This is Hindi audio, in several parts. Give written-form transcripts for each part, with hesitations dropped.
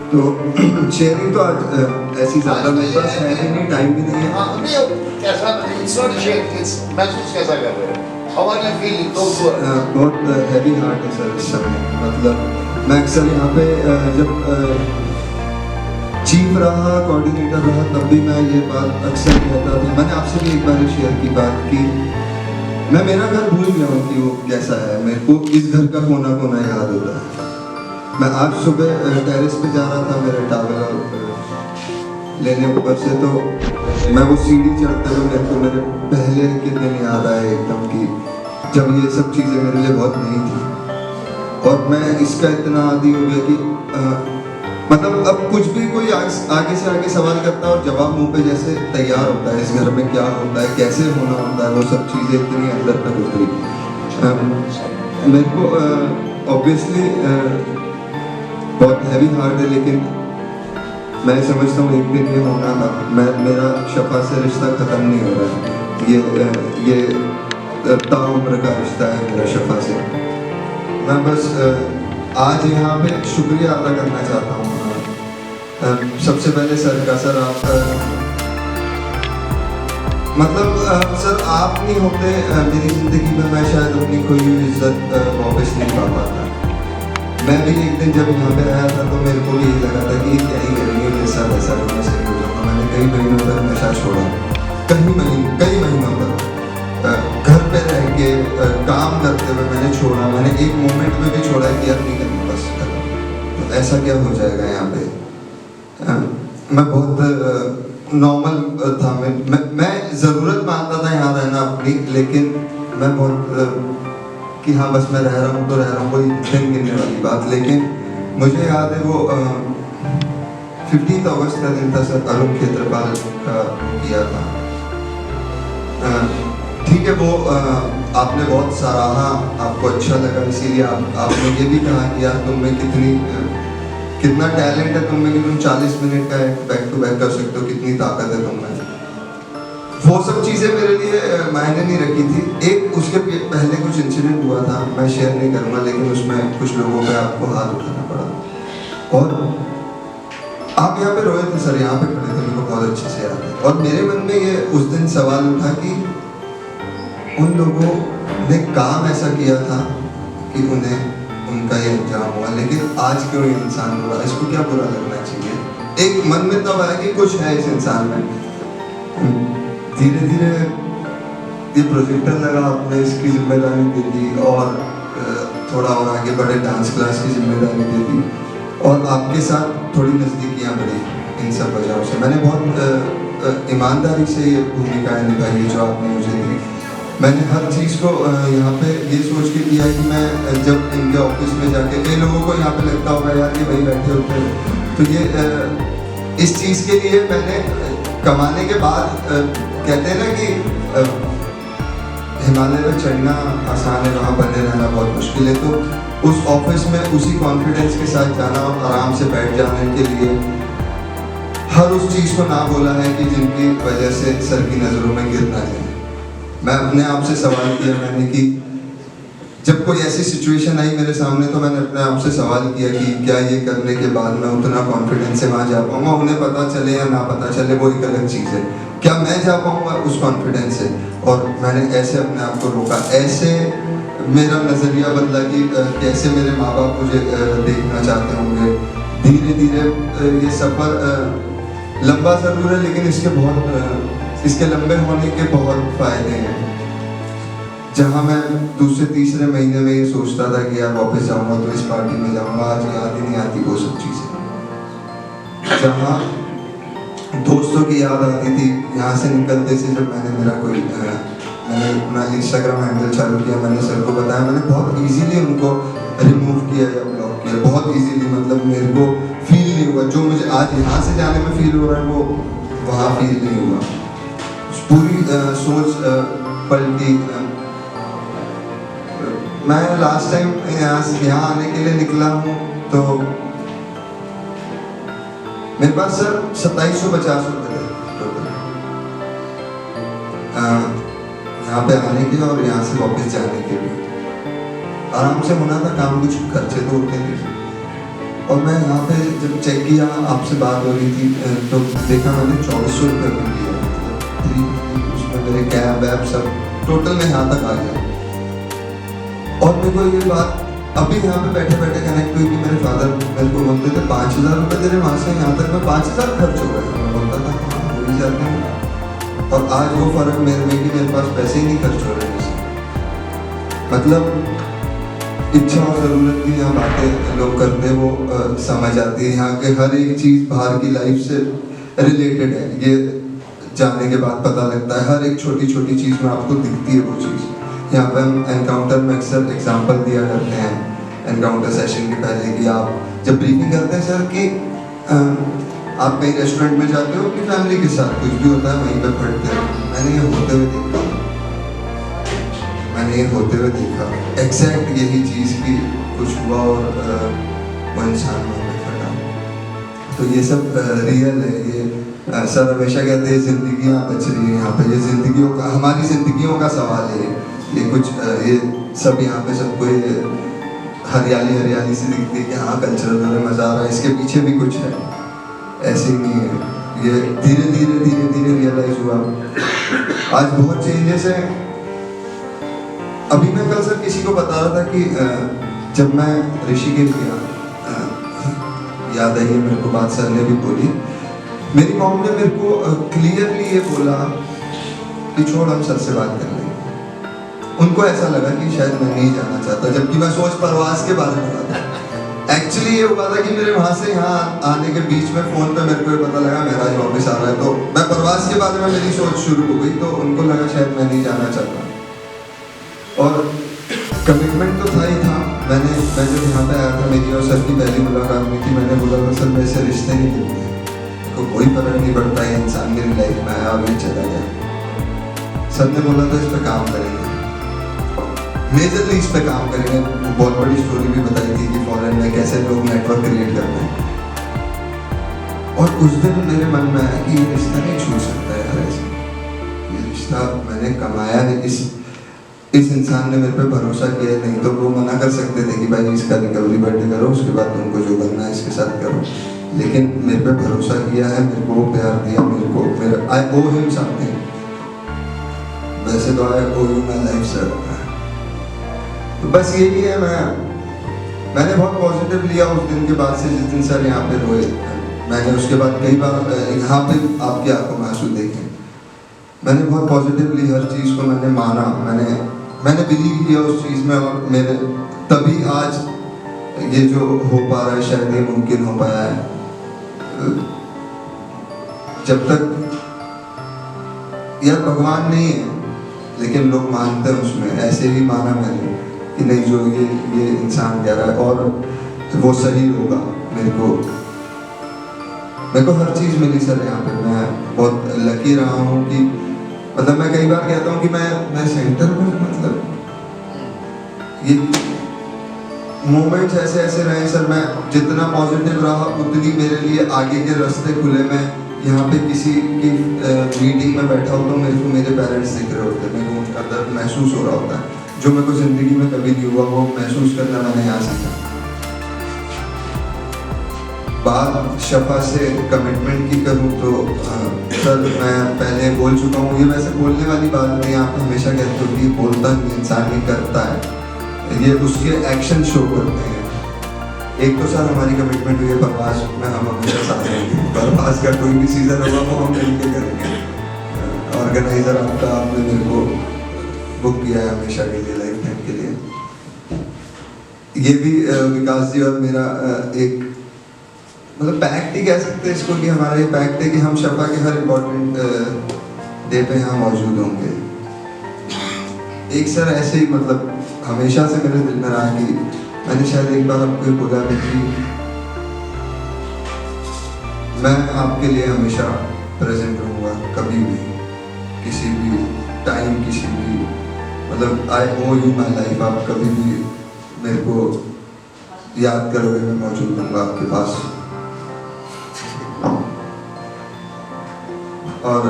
तो शेयरिंग तो आज ऐसी ज़्यादा मेरे पास है भी नहीं, टाइम भी नहीं है। हाँ नहीं, कैसा इट्स नॉट शेयरिंग, इट्स महसूस कैसा कर रहे हो? How are you feeling? बहुत हैवी हार्ट है सर इस समय। मतलब मैं अक्सर यहाँ पे जब चीफ रहा, कोऑर्डिनेटर रहा, तब भी मैं ये बात अक्सर कहता था। मैंने आपसे भी एक बार शेयर की बात कि मैं मेरा घर भूल गया हूँ कि वो कैसा है। मेरे को इस घर का कोना कोना याद होता है। मैं आज सुबह टेरेस पे जा रहा था मेरे टावल लेने ऊपर से, तो मैं वो सीढ़ी चढ़ते हुए मेरे को मेरे पहले के दिन याद आए एकदम कि जब ये सब चीज़ें मेरे लिए बहुत नई थी। और मैं इसका इतना आदी हो गया कि मतलब अब कुछ भी कोई आगे से आगे सवाल करता है और जवाब मुंह पे जैसे तैयार होता है। इस घर में क्या होता है, कैसे होना होता है, वो सब चीज़ें इतनी अंदर तक उतरी। मेरे को ऑब्वियसली बहुत हैवी हार्ट है, लेकिन मैं समझता हूँ एक दिन ये होना था। मेरा शफा से रिश्ता ख़त्म नहीं हो रहा है। ये ताउम्र का रिश्ता है मेरा शफा से। मैं बस आज यहाँ पे शुक्रिया अदा करना चाहता हूँ सबसे पहले सर का। सर आप मतलब सर आप नहीं होते मेरी ज़िंदगी में मैं शायद अपनी खोई हुई इज्जत वापस नहीं पा पाता। मैं भी एक दिन जब यहाँ पे आया था तो मेरे को भी यही लगा था कि क्या ही करेंगे मेरे साथ, ऐसा करना सही हो जाऊँगा। मैंने कई महीनों तक नशा छोड़ा, कई महीनों तक घर पे रह के काम करते हुए मैंने छोड़ा। मैंने एक मोमेंट में भी छोड़ा कि यार नहीं करना, बस खत्म। तो ऐसा क्या हो जाएगा यहाँ पे। मैं बहुत नॉर्मल था। मैं ज़रूरत मानता था यहाँ रहना अपनी, लेकिन मैं बहुत कि हाँ बस मैं रह रहा हूँ तो रह रहा हूँ, कोई दिन गिनने वाली बात। लेकिन मुझे याद है वो 15 अगस्त का दिन था सर, अरुण क्षेत्रपाल का किया था। ठीक है, वो आपने बहुत सराहा, आपको अच्छा लगा, इसीलिए आपने ये भी कहा कि यार तुम में कितना टैलेंट है तुम में कि तुम 40 मिनट का बैक टू बैक कर सकते हो, कितनी ताकत है तुम में। वो सब चीज़ें मेरे लिए मायने नहीं रखी थी। एक उसके पहले कुछ इंसिडेंट हुआ था, मैं शेयर नहीं करूँगा, लेकिन उसमें कुछ लोगों पे आपको हाथ उठाना पड़ा। और आप यहाँ पे रोए थे सर, यहाँ पे खड़े थे, मेरे को बहुत अच्छे से याद है। और मेरे मन में ये उस दिन सवाल उठा कि उन लोगों ने काम ऐसा किया था कि उन्हें उनका ये अंजाम हुआ, लेकिन आज क्यों ये इंसान हुआ, इसको क्या बुरा लगना चाहिए। एक मन में तब आया कि कुछ है इस इंसान में। धीरे धीरे ये प्रोजेक्टर लगा, आपने इसकी जिम्मेदारी दे दी, और थोड़ा और आगे बढ़े, डांस क्लास की जिम्मेदारी दे दी, और आपके साथ थोड़ी नज़दीकियाँ बढ़ी इन सब वजहों से। मैंने बहुत ईमानदारी से ये भूमिकाएँ निभाई जो आपने मुझे दी। मैंने हर चीज़ को यहाँ पे ये सोच के किया कि मैं जब इनके ऑफिस में जाके, कई लोगों को यहाँ पे लगता होगा यार ये वही बैठे होते हैं, तो ये इस चीज़ के लिए मैंने कमाने के बाद कहते हैं ना कि हिमालय पे चढ़ना आसान है, वहाँ बने रहना बहुत मुश्किल है। तो उस ऑफिस में उसी कॉन्फिडेंस के साथ जाना और आराम से बैठ जाने के लिए हर उस चीज़ को ना बोला है कि जिनकी वजह से सर की नज़रों में गिर ना जाए। मैं अपने आप से सवाल किया मैंने कि जब कोई ऐसी सिचुएशन आई मेरे सामने, तो मैंने अपने आप से सवाल किया कि क्या ये करने के बाद मैं उतना कॉन्फिडेंस से वहाँ जा पाऊँगा। उन्हें पता चले या ना पता चले वो एक अलग चीज़ है, क्या मैं जा पाऊँगा उस कॉन्फिडेंस से। और मैंने ऐसे अपने आप को रोका, ऐसे मेरा नज़रिया बदला कि कैसे मेरे माँ बाप मुझे देखना चाहते होंगे। धीरे धीरे ये सफ़र लंबा ज़रूर है, लेकिन इसके लंबे होने के बहुत फ़ायदे हैं। जहाँ मैं दूसरे तीसरे महीने में ये सोचता था कि यार वापस जाऊँगा तो इस पार्टी में जाऊँगा, आज याद ही नहीं आती वो सब चीज़ें। जहाँ दोस्तों की याद आती थी, यहाँ से निकलते से जब मैंने अपना इंस्टाग्राम हैंडल चालू किया, मैंने सर को बताया, मैंने बहुत इजीली उनको रिमूव किया या ब्लॉक किया, बहुत इजीली। मतलब मेरे को फील नहीं हुआ जो मुझे आज यहाँ से जाने में फील हो रहा है, वो वहाँ फील नहीं हुआ। पूरी सोच पलटी। मैं लास्ट टाइम यहाँ आने के लिए निकला हूँ तो मेरे पास सर 2750 रुपये थे यहाँ पे आने के और यहाँ से वापस जाने के लिए। आराम से होना था काम, कुछ खर्चे तो होते थे। और मैं यहाँ पे जब चेक किया, आपसे बात हो रही थी तो देखा मैंने 2400 रुपये बिल दिया, मतलब उसमें मेरे कैब वैब सब टोटल में यहाँ तक आ गया। और मेरे को ये बात अभी यहाँ पे बैठे बैठे कनेक्ट हुई कि मेरे फादर मेरे को बोलते थे 5000 रुपये तेरे वहाँ से यहाँ तक में 5000 खर्च हो गए। मैं बोलता था हाँ हो ही जाते हैं। और आज वो फर्क मेरे में कि मेरे पास पैसे ही नहीं खर्च हो रहे जैसे, मतलब इच्छा और ज़रूरत की यहाँ बातें लोग करते वो समझ आती है। यहाँ के हर एक चीज़ बाहर की लाइफ से रिलेटेड है, ये जाने के बाद पता लगता है। हर एक छोटी छोटी चीज़ में आपको दिखती है वो चीज़। यहाँ पे हम एनकाउंटर में अक्सर एग्जांपल दिया करते हैं एनकाउंटर सेशन के पहले कि आप जब ब्रीफिंग करते हैं सर कि आप कहीं रेस्टोरेंट में जाते हो अपनी फैमिली के साथ, कुछ भी होता है वहीं पे पढ़ते हो। मैंने ये होते हुए देखा, मैंने ये होते हुए देखा एग्जैक्ट यही चीज़ की कुछ हुआ और वो इंसान वहाँ पे खड़ा। तो ये सब रियल है। ये सर हमेशा कहते हैं ज़िंदगियाँ बच रही हैं यहाँ पे, ये ज़िंदगियों का, हमारी ज़िंदगियों का सवाल है ये कुछ ये सब यहाँ पे सबको ये हरियाली हरियाली से दिखती है कि हाँ कल्चरल में मज़ा आ रहा है, इसके पीछे भी कुछ है, ऐसे ही नहीं है। ये धीरे धीरे धीरे धीरे रियलाइज हुआ। आज बहुत चेंजेस हैं। अभी मैं कल सर किसी को बता रहा था कि जब मैं ऋषिकेश गया, याद आई है मेरे को बात, सर ने भी बोली, मेरी मॉम ने मेरे को क्लियरली ये बोला कि छोड़ हम सर से बात कर लेंगे। उनको ऐसा लगा कि शायद मैं नहीं जाना चाहता, जबकि मैं सोच प्रवास के बारे में रहा था। एक्चुअली ये हुआ था कि मेरे वहाँ से यहाँ आने के बीच में फ़ोन पे मेरे को ये पता लगा महराज वापस आ रहा है, तो मैं प्रवास के बारे में मेरी सोच शुरू हो गई। तो उनको लगा शायद मैं नहीं जाना चाहता। और कमिटमेंट तो था ही था। मैं जब यहाँ पे आया था, मेरी और सर की पहली मुलाकात हुई थी, मैंने बोला था सर मेरे से रिश्ते नहीं मिलते, तो कोई फर्क नहीं पड़ता है, इंसान मेरी लाइफ में आया और ये चला गया। सर ने बोला था इस पर काम करेंगे, मेजरली इस पे काम करेंगे। बहुत बड़ी स्टोरी भी बताई थी कि फॉरेन में कैसे लोग नेटवर्क क्रिएट करते हैं। और उस दिन मेरे मन में आया कि ये रिश्ता नहीं छूट सकता है यार, ऐसे ये रिश्ता मैंने कमाया है, इस इंसान ने मेरे पे भरोसा किया। नहीं तो वो मना कर सकते थे कि भाई इसका रिकवरी बर्थडे करो, उसके बाद तुमको जो करना है इसके साथ करो, लेकिन मेरे पे भरोसा किया है, मेरे को प्यार दिया, मेरे आई ओ हिम समथिंग। वैसे तो आई ओ यू माय लाइफ सर। तो बस यही है। मैंने बहुत पॉजिटिव लिया उस दिन के बाद से, जिस दिन सर यहाँ पे रोए। मैंने उसके बाद कई बार यहाँ पे आपकी आंखों में आंसू देखे। मैंने बहुत पॉजिटिवली हर चीज़ को मैंने माना, मैंने बिलीव किया उस चीज़ में, और मेरे तभी आज ये जो हो पा रहा है शायद ये मुमकिन हो पाया है। जब तक यार भगवान नहीं है लेकिन लोग मानते हैं उसमें, ऐसे ही माना मैंने कि नहीं जो ये इंसान कह रहा है और वो सही होगा। मेरे को हर चीज़ मिली सर यहाँ पे। मैं बहुत लकी रहा हूँ कि मतलब मैं कई बार कहता हूँ कि मैं सेंटर में, मतलब ये मोमेंट्स ऐसे रहे सर। मैं जितना पॉजिटिव रहा उतनी मेरे लिए आगे के रास्ते खुले। मैं यहाँ पे किसी की मीटिंग में बैठा हूँ तो मेरे को मेरे पेरेंट्स दिख रहे होते हैं, मेरे को उनका दर्द महसूस हो रहा होता है, जो मेरे को ज़िंदगी में कभी नहीं हुआ, वो महसूस करना मैंने यहाँ सीखा। बात शफा से कमिटमेंट की करूँ तो सर मैं पहले बोल चुका हूँ, ये वैसे बोलने वाली बात नहीं, आप हमेशा कहते हो कि बोलता नहीं इंसान नहीं करता है, ये उसके एक्शन शो करते हैं। एक तो सर हमारी कमिटमेंट हुई है प्रवास में, हम हमेशा साथ रहेंगे। प्रवास का कोई भी सीजन होगा वो हम मिलकर करेंगे। ऑर्गेनाइजर आपने मेरे को बुक किया है हमेशा के लिए, लाइफ टाइम के लिए। ये भी विकास जी और मेरा एक मतलब पैक्ट ही कह सकते हैं इसको, कि हमारा ये पैक्ट है कि हम शफा के हर इम्पोर्टेंट डे पे यहाँ मौजूद होंगे। एक सर ऐसे ही मतलब हमेशा से मेरे दिल में रहा कि मैंने शायद एक बार आपको बोला भी कि मैं आपके लिए हमेशा प्रेजेंट रहूँगा, कभी भी, किसी भी टाइम, किसी भी मतलब आई ओ यू माई लाइफ। आप कभी भी मेरे को याद करोगे, मैं मौजूद रहूँगा आपके पास। और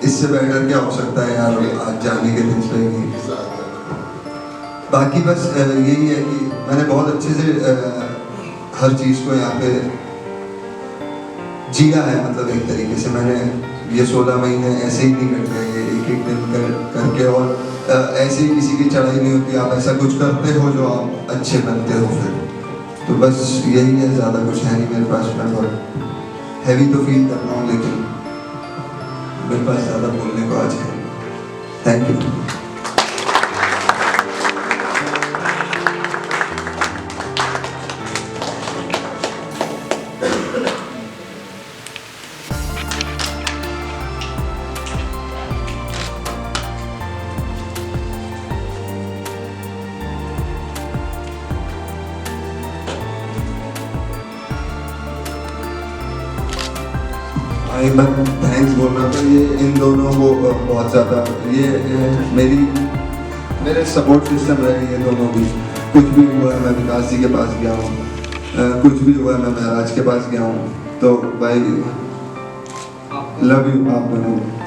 इससे बेटर क्या हो सकता है यार आज जाने के दिन पे कि बाकी बस यही है कि मैंने बहुत अच्छे से हर चीज़ को यहाँ पे जिया है, मतलब एक तरीके से मैंने ये 16 महीने ऐसे ही नहीं कट गए, ये एक एक दिन करके, और ऐसे ही किसी की चढ़ाई नहीं होती, आप ऐसा कुछ करते हो जो आप अच्छे बनते हो फिर। तो बस यही है, ज़्यादा कुछ है नहीं मेरे पास। मैं बहुत हैवी तो फील कर रहा हूँ, लेकिन मेरे पास ज़्यादा बोलने को आज है। Thank you. एक बार थैंक्स बोल रहा था ये इन दोनों को बहुत ज़्यादा, ये मेरे सपोर्ट सिस्टम रहे ये दोनों भी। कुछ भी हुआ है मैं विकास जी के पास गया हूँ, कुछ भी हुआ है मैं महराज के पास गया हूँ। तो भाई लव यू आप दोनों।